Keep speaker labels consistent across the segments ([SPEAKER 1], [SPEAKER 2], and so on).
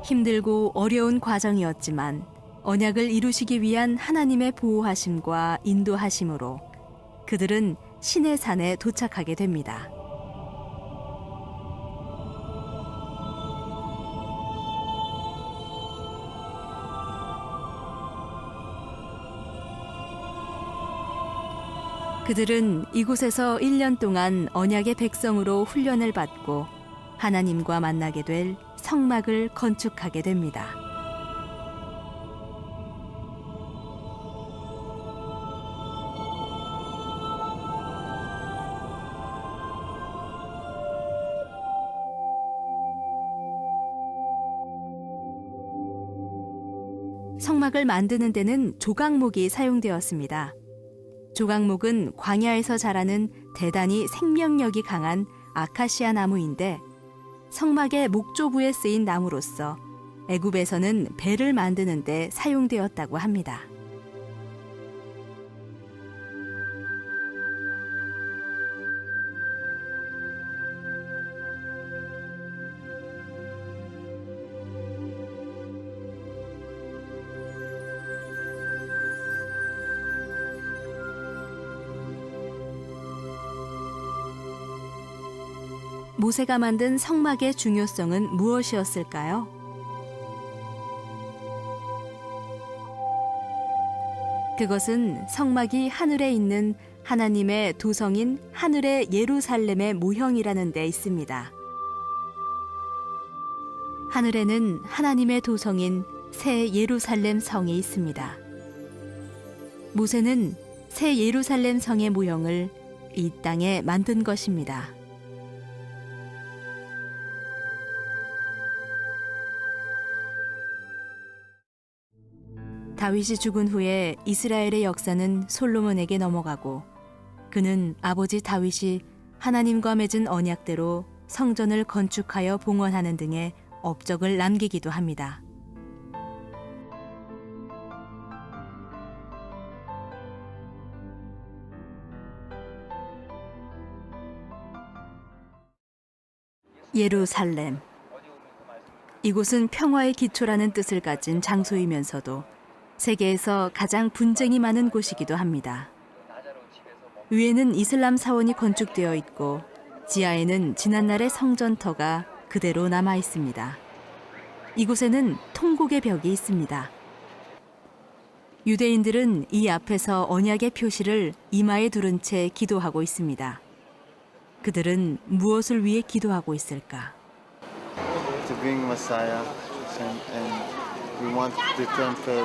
[SPEAKER 1] 힘들고 어려운 과정이었지만 언약을 이루시기 위한 하나님의 보호하심과 인도하심으로 그들은 신의 산에 도착하게 됩니다. 그들은 이곳에서 1년 동안 언약의 백성으로 훈련을 받고 하나님과 만나게 될 성막을 건축하게 됩니다. 성막을 만드는 데는 조각목이 사용되었습니다. 조각목은 광야에서 자라는 대단히 생명력이 강한 아카시아 나무인데 성막의 목조부에 쓰인 나무로서 애굽에서는 배를 만드는 데 사용되었다고 합니다. 모세가 만든 성막의 중요성은 무엇이었을까요? 그것은 성막이 하늘에 있는 하나님의 도성인 하늘의 예루살렘의 모형이라는 데 있습니다. 하늘에는 하나님의 도성인 새 예루살렘 성이 있습니다. 모세는 새 예루살렘 성의 모형을 이 땅에 만든 것입니다. 다윗이 죽은 후에 이스라엘의 역사는 솔로몬에게 넘어가고 그는 아버지 다윗이 하나님과 맺은 언약대로 성전을 건축하여 봉헌하는 등의 업적을 남기기도 합니다. 예루살렘. 이곳은 평화의 기초라는 뜻을 가진 장소이면서도 세계에서 가장 분쟁이 많은 곳이기도 합니다. 위에는 이슬람 사원이 건축되어 있고 지하에는 지난날의 성전터가 그대로 남아 있습니다. 이곳에는 통곡의 벽이 있습니다. 유대인들은 이 앞에서 언약의 표시를 이마에 두른 채 기도하고 있습니다. 그들은 무엇을 위해 기도하고 있을까?
[SPEAKER 2] To bring Messiah and we want the temple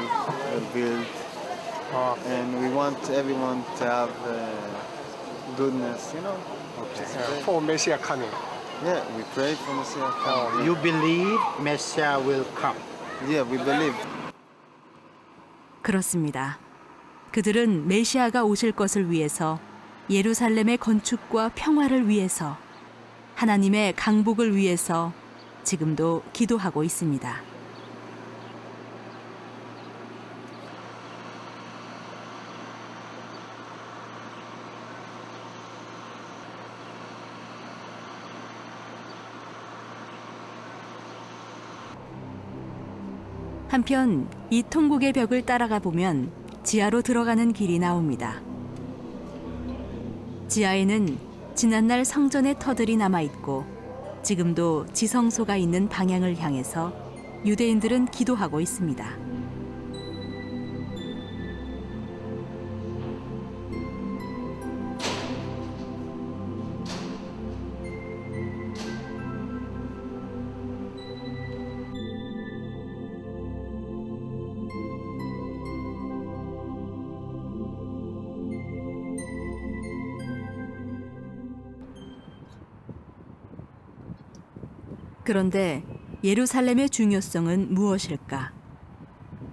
[SPEAKER 2] built and we want everyone to have goodness, you know.
[SPEAKER 3] For Messiah coming.
[SPEAKER 2] Yeah, we pray for Messiah coming.
[SPEAKER 4] You believe Messiah will come.
[SPEAKER 2] Yeah, we believe.
[SPEAKER 1] 그렇습니다. 그들은 메시아가 오실 것을 위해서 예루살렘의 건축과 평화를 위해서 하나님의 강복을 위해서 지금도 기도하고 있습니다. 한편 이 통곡의 벽을 따라가 보면 지하로 들어가는 길이 나옵니다. 지하에는 지난날 성전의 터들이 남아있고 지금도 지성소가 있는 방향을 향해서 유대인들은 기도하고 있습니다. 그런데 예루살렘의 중요성은 무엇일까?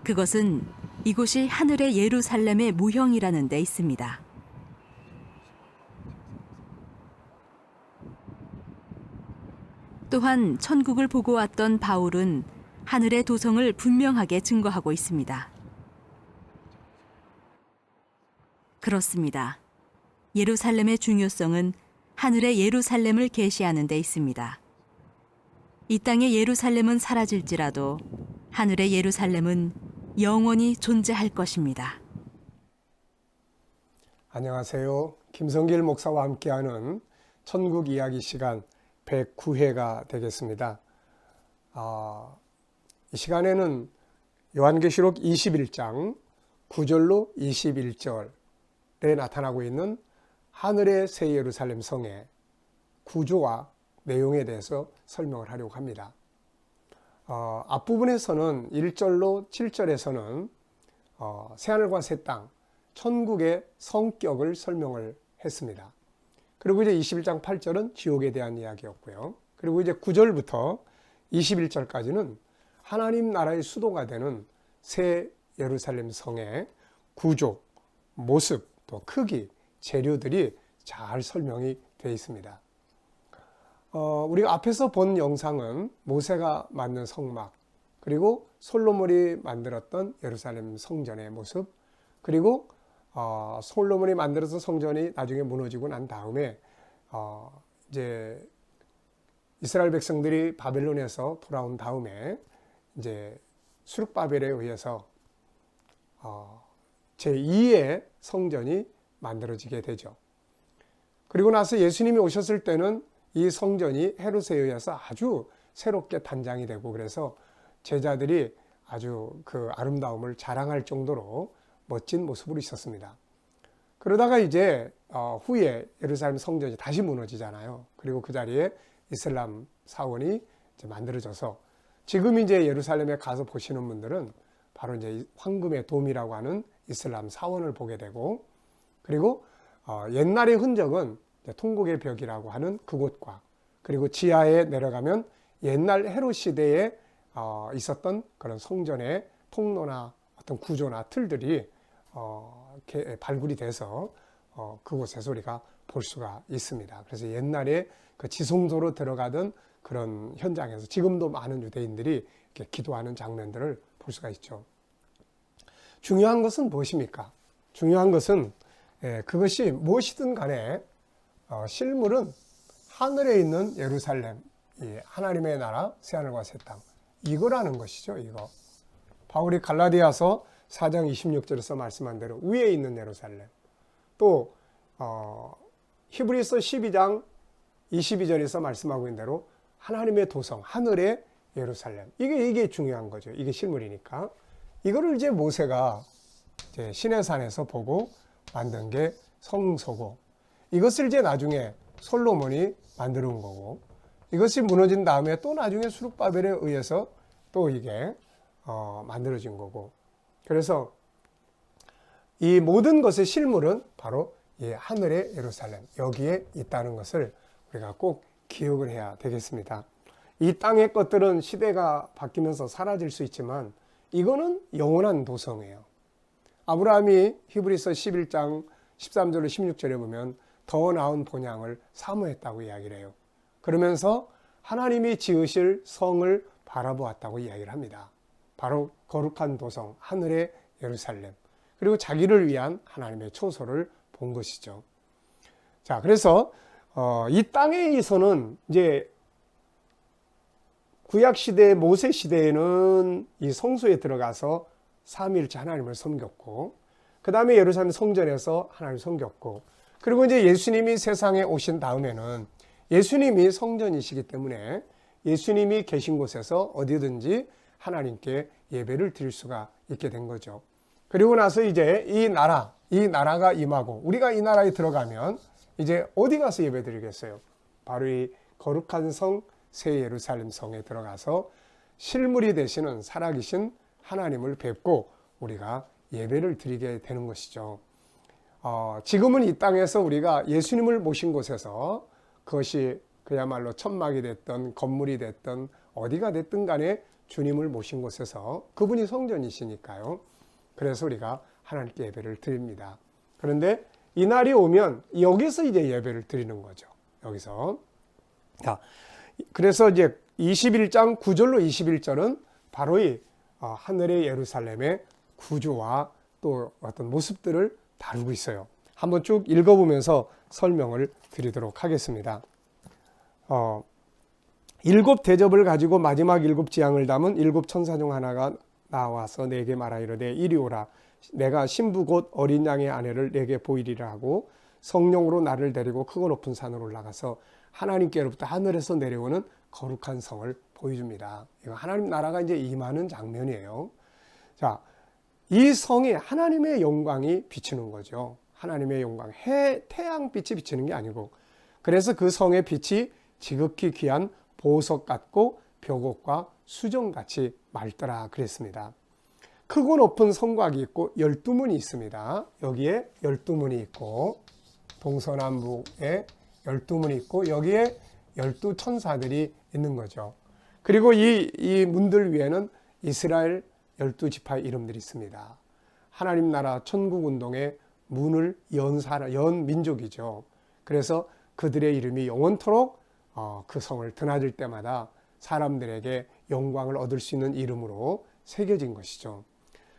[SPEAKER 1] 그것은 이곳이 하늘의 예루살렘의 모형이라는 데 있습니다. 또한 천국을 보고 왔던 바울은 하늘의 도성을 분명하게 증거하고 있습니다. 그렇습니다. 예루살렘의 중요성은 하늘의 예루살렘을 계시하는 데 있습니다. 이 땅의 예루살렘은 사라질지라도 하늘의 예루살렘은 영원히 존재할 것입니다.
[SPEAKER 3] 안녕하세요. 김성길 목사와 함께하는 천국 이야기 시간 109회가 되겠습니다. 이 시간에는 요한계시록 21장 9절로 21절에 나타나고 있는 하늘의 새 예루살렘 성의 구조와 내용에 대해서 설명을 하려고 합니다. 앞부분에서는 1절로 7절에서는 새하늘과 새 땅, 천국의 성격을 설명을 했습니다. 그리고 이제 21장 8절은 지옥에 대한 이야기였고요. 그리고 이제 9절부터 21절까지는 하나님 나라의 수도가 되는 새 예루살렘 성의 구조, 모습, 또 크기, 재료들이 잘 설명이 되어 있습니다. 우리가 앞에서 본 영상은 모세가 만든 성막, 그리고 솔로몬이 만들었던 예루살렘 성전의 모습, 그리고 솔로몬이 만들어서 성전이 나중에 무너지고 난 다음에 이제 이스라엘 백성들이 바벨론에서 돌아온 다음에 이제 수룹바벨에 의해서 제2의 성전이 만들어지게 되죠. 그리고 나서 예수님이 오셨을 때는 이 성전이 헤롯에 의해서 아주 새롭게 단장이 되고, 그래서 제자들이 아주 그 아름다움을 자랑할 정도로 멋진 모습으로 있었습니다. 그러다가 이제 후에 예루살렘 성전이 다시 무너지잖아요. 그리고 그 자리에 이슬람 사원이 이제 만들어져서 지금 이제 예루살렘에 가서 보시는 분들은 바로 이제 황금의 돔이라고 하는 이슬람 사원을 보게 되고, 그리고 옛날의 흔적은 통곡의 벽이라고 하는 그곳과, 그리고 지하에 내려가면 옛날 헤롯 시대에 있었던 그런 성전의 통로나 어떤 구조나 틀들이 발굴이 돼서 그곳에서 우리가 볼 수가 있습니다. 그래서 옛날에 그 지성소로 들어가던 그런 현장에서 지금도 많은 유대인들이 이렇게 기도하는 장면들을 볼 수가 있죠. 중요한 것은 무엇입니까? 중요한 것은 그것이 무엇이든 간에 실물은 하늘에 있는 예루살렘, 하나님의 나라, 새하늘과 새 땅, 이거라는 것이죠. 이거 바울이 갈라디아서 4장 26절에서 말씀한 대로 위에 있는 예루살렘, 또 히브리서 12장 22절에서 말씀하고 있는 대로 하나님의 도성, 하늘의 예루살렘, 이게 중요한 거죠. 이게 실물이니까. 이거를 이제 모세가 이제 시내산에서 보고 만든 게 성소고, 이것을 이제 나중에 솔로몬이 만들어 온 거고, 이것이 무너진 다음에 또 나중에 수룹바벨에 의해서 또 이게 만들어진 거고, 그래서 이 모든 것의 실물은 바로 이 하늘의 예루살렘, 여기에 있다는 것을 우리가 꼭 기억을 해야 되겠습니다. 이 땅의 것들은 시대가 바뀌면서 사라질 수 있지만 이거는 영원한 도성이에요. 아브라함이 히브리서 11장 13절로 16절에 보면 더 나은 본향을 사모했다고 이야기를 해요. 그러면서 하나님이 지으실 성을 바라보았다고 이야기를 합니다. 바로 거룩한 도성, 하늘의 예루살렘, 그리고 자기를 위한 하나님의 초소를 본 것이죠. 자, 그래서 이 땅에서는 이제 구약 시대, 모세 시대에는 이 성소에 들어가서 삼위일체 하나님을 섬겼고, 그 다음에 예루살렘 성전에서 하나님을 섬겼고, 그리고 이제 예수님이 세상에 오신 다음에는 예수님이 성전이시기 때문에 예수님이 계신 곳에서 어디든지 하나님께 예배를 드릴 수가 있게 된 거죠. 그리고 나서 이제 이 나라가 임하고 우리가 이 나라에 들어가면 이제 어디 가서 예배 드리겠어요? 바로 이 거룩한 성, 새 예루살렘 성에 들어가서 실물이 되시는 살아계신 하나님을 뵙고 우리가 예배를 드리게 되는 것이죠. 지금은 이 땅에서 우리가 예수님을 모신 곳에서, 그것이 그야말로 천막이 됐던 건물이 됐던 어디가 됐든 간에 주님을 모신 곳에서, 그분이 성전이시니까요. 그래서 우리가 하나님께 예배를 드립니다. 그런데 이 날이 오면 여기서 이제 예배를 드리는 거죠. 여기서. 자, 그래서 이제 21장 9절로 21절은 바로 이 하늘의 예루살렘의 구조와 또 어떤 모습들을 다루고 있어요. 한번 쭉 읽어보면서 설명을 드리도록 하겠습니다. 일곱 대접을 가지고 마지막 일곱 지향을 담은 일곱 천사 중 하나가 나와서 내게 말하이르되 이리 오라. 내가 신부 곧 어린 양의 아내를 내게 보이리라 하고 성령으로 나를 데리고 크고 높은 산으로 올라가서 하나님께로부터 하늘에서 내려오는 거룩한 성을 보여줍니다. 이거 하나님 나라가 이제 임하는 장면이에요. 자, 이 성이 하나님의 영광이 비치는 거죠. 하나님의 영광, 태양빛이 비치는 게 아니고, 그래서 그 성의 빛이 지극히 귀한 보석 같고 벽옥과 수정같이 맑더라 그랬습니다. 크고 높은 성곽이 있고 12문이 있습니다. 여기에 12문이 있고 동서남북에 12문이 있고 여기에 12천사들이 있는 거죠. 그리고 이 문들 위에는 이스라엘 12지파의 이름들이 있습니다. 하나님 나라 천국 운동의 문을 연 민족이죠. 그래서 그들의 이름이 영원토록 그 성을 드나들 때마다 사람들에게 영광을 얻을 수 있는 이름으로 새겨진 것이죠.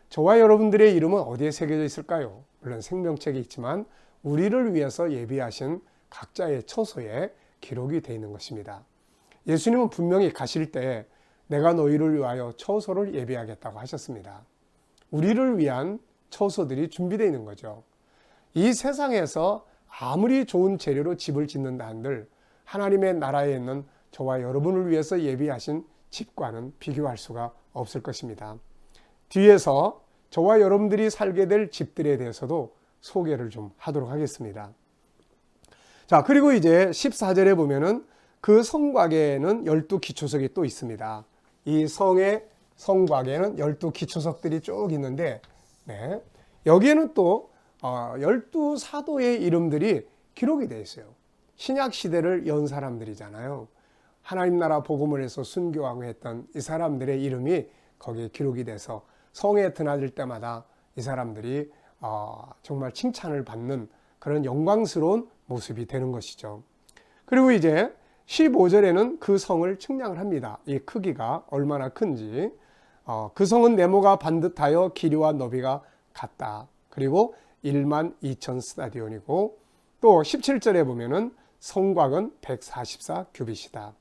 [SPEAKER 3] 저와 여러분들의 이름은 어디에 새겨져 있을까요? 물론 생명책에 있지만 우리를 위해서 예비하신 각자의 처소에 기록이 되어 있는 것입니다. 예수님은 분명히 가실 때 내가 너희를 위하여 처소를 예비하겠다고 하셨습니다. 우리를 위한 처소들이 준비되어 있는 거죠. 이 세상에서 아무리 좋은 재료로 집을 짓는다 한들 하나님의 나라에 있는 저와 여러분을 위해서 예비하신 집과는 비교할 수가 없을 것입니다. 뒤에서 저와 여러분들이 살게 될 집들에 대해서도 소개를 좀 하도록 하겠습니다. 자, 그리고 이제 14절에 보면은 그 성곽에는 12기초석이 또 있습니다. 이 성의 성곽에는 12기초석들이 쭉 있는데, 네, 여기에는 또 12사도의 이름들이 기록이 되어 있어요. 신약 시대를 연 사람들이잖아요. 하나님 나라 복음을 해서 순교하고 했던 이 사람들의 이름이 거기에 기록이 돼서 성에 드나들 때마다 이 사람들이 정말 칭찬을 받는 그런 영광스러운 모습이 되는 것이죠. 그리고 이제 15절에는 그 성을 측량을 합니다. 이 크기가 얼마나 큰지. 그 성은 네모가 반듯하여 길이와 너비가 같다. 그리고 1만 2천 스타디온이고, 또 17절에 보면은 성곽은 144 규빗이다.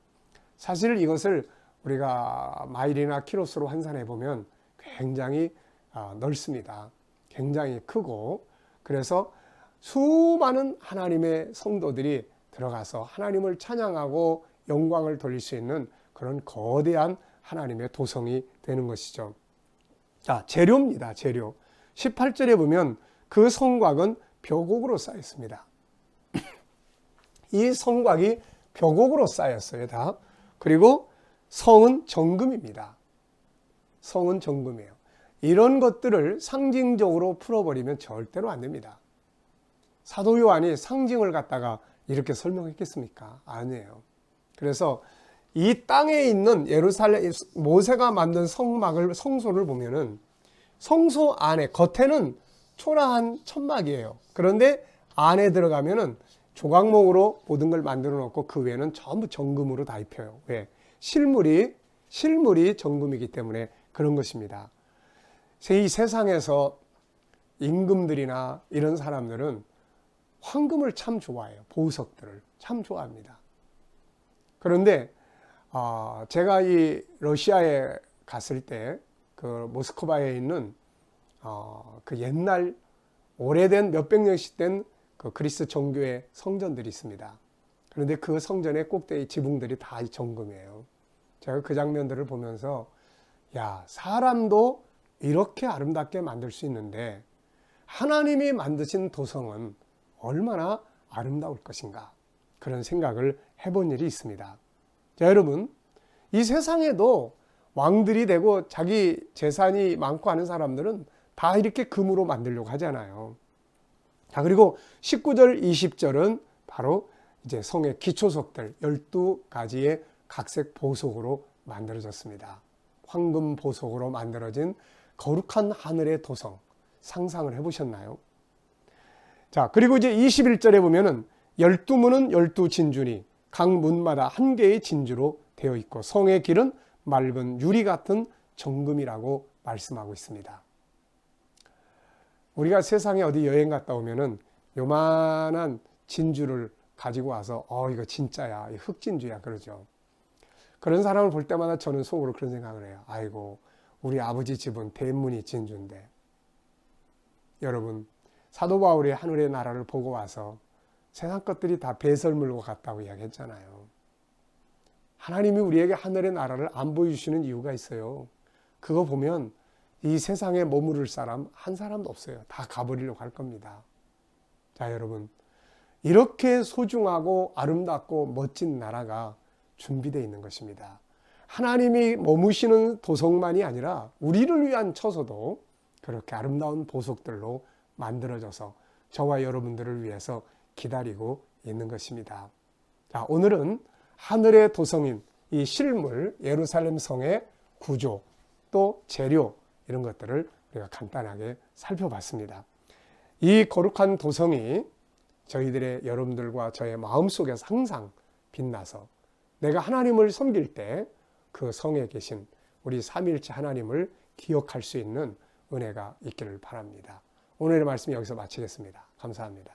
[SPEAKER 3] 사실 이것을 우리가 마일이나 키로수로 환산해 보면 굉장히 넓습니다. 굉장히 크고, 그래서 수많은 하나님의 성도들이 들어가서 하나님을 찬양하고 영광을 돌릴 수 있는 그런 거대한 하나님의 도성이 되는 것이죠. 자, 재료입니다. 재료. 18절에 보면 그 성곽은 벽옥으로 쌓였습니다. 이 성곽이 벽옥으로 쌓였어요, 다. 그리고 성은 정금입니다. 성은 정금이에요. 이런 것들을 상징적으로 풀어버리면 절대로 안 됩니다. 사도 요한이 상징을 갖다가 이렇게 설명했겠습니까? 아니에요. 그래서 이 땅에 있는 예루살렘, 모세가 만든 성소를 보면은 성소 안에, 겉에는 초라한 천막이에요. 그런데 안에 들어가면은 조각목으로 모든 걸 만들어 놓고 그 외에는 전부 정금으로 다 입혀요. 왜? 실물이 정금이기 때문에 그런 것입니다. 이 세상에서 임금들이나 이런 사람들은 황금을 참 좋아해요. 보석들을 참 좋아합니다. 그런데 제가 이 러시아에 갔을 때 그 모스크바에 있는 그 옛날 오래된 몇백 년씩 된 그 그리스 정교의 성전들이 있습니다. 그런데 그 성전의 꼭대기 지붕들이 다 정금이에요. 제가 그 장면들을 보면서 야, 사람도 이렇게 아름답게 만들 수 있는데 하나님이 만드신 도성은 얼마나 아름다울 것인가, 그런 생각을 해본 일이 있습니다. 자, 여러분, 이 세상에도 왕들이 되고 자기 재산이 많고 하는 사람들은 다 이렇게 금으로 만들려고 하잖아요. 자, 그리고 19절, 20절은 바로 이제 성의 기초석들 12가지의 각색 보석으로 만들어졌습니다. 황금 보석으로 만들어진 거룩한 하늘의 도성, 상상을 해보셨나요? 자, 그리고 이제 21절에 보면은 12문은 12진주니 각 문마다 한 개의 진주로 되어 있고 성의 길은 맑은 유리 같은 정금이라고 말씀하고 있습니다. 우리가 세상에 어디 여행 갔다 오면은 요만한 진주를 가지고 와서 이거 진짜야, 이 흑진주야 그러죠. 그런 사람을 볼 때마다 저는 속으로 그런 생각을 해요. 아이고, 우리 아버지 집은 대문이 진주인데. 여러분, 사도 바울이 하늘의 나라를 보고 와서 세상 것들이 다 배설물과 같다고 이야기했잖아요. 하나님이 우리에게 하늘의 나라를 안 보여주시는 이유가 있어요. 그거 보면 이 세상에 머무를 사람 한 사람도 없어요. 다 가버리려고 할 겁니다. 자, 여러분, 이렇게 소중하고 아름답고 멋진 나라가 준비되어 있는 것입니다. 하나님이 머무시는 도성만이 아니라 우리를 위한 처소도 그렇게 아름다운 보석들로 만들어져서 저와 여러분들을 위해서 기다리고 있는 것입니다. 자, 오늘은 하늘의 도성인 이 실물, 예루살렘 성의 구조, 또 재료, 이런 것들을 우리가 간단하게 살펴봤습니다. 이 거룩한 도성이 저희들의 여러분들과 저의 마음속에서 항상 빛나서 내가 하나님을 섬길 때 그 성에 계신 우리 삼위일체 하나님을 기억할 수 있는 은혜가 있기를 바랍니다. 오늘의 말씀 여기서 마치겠습니다. 감사합니다.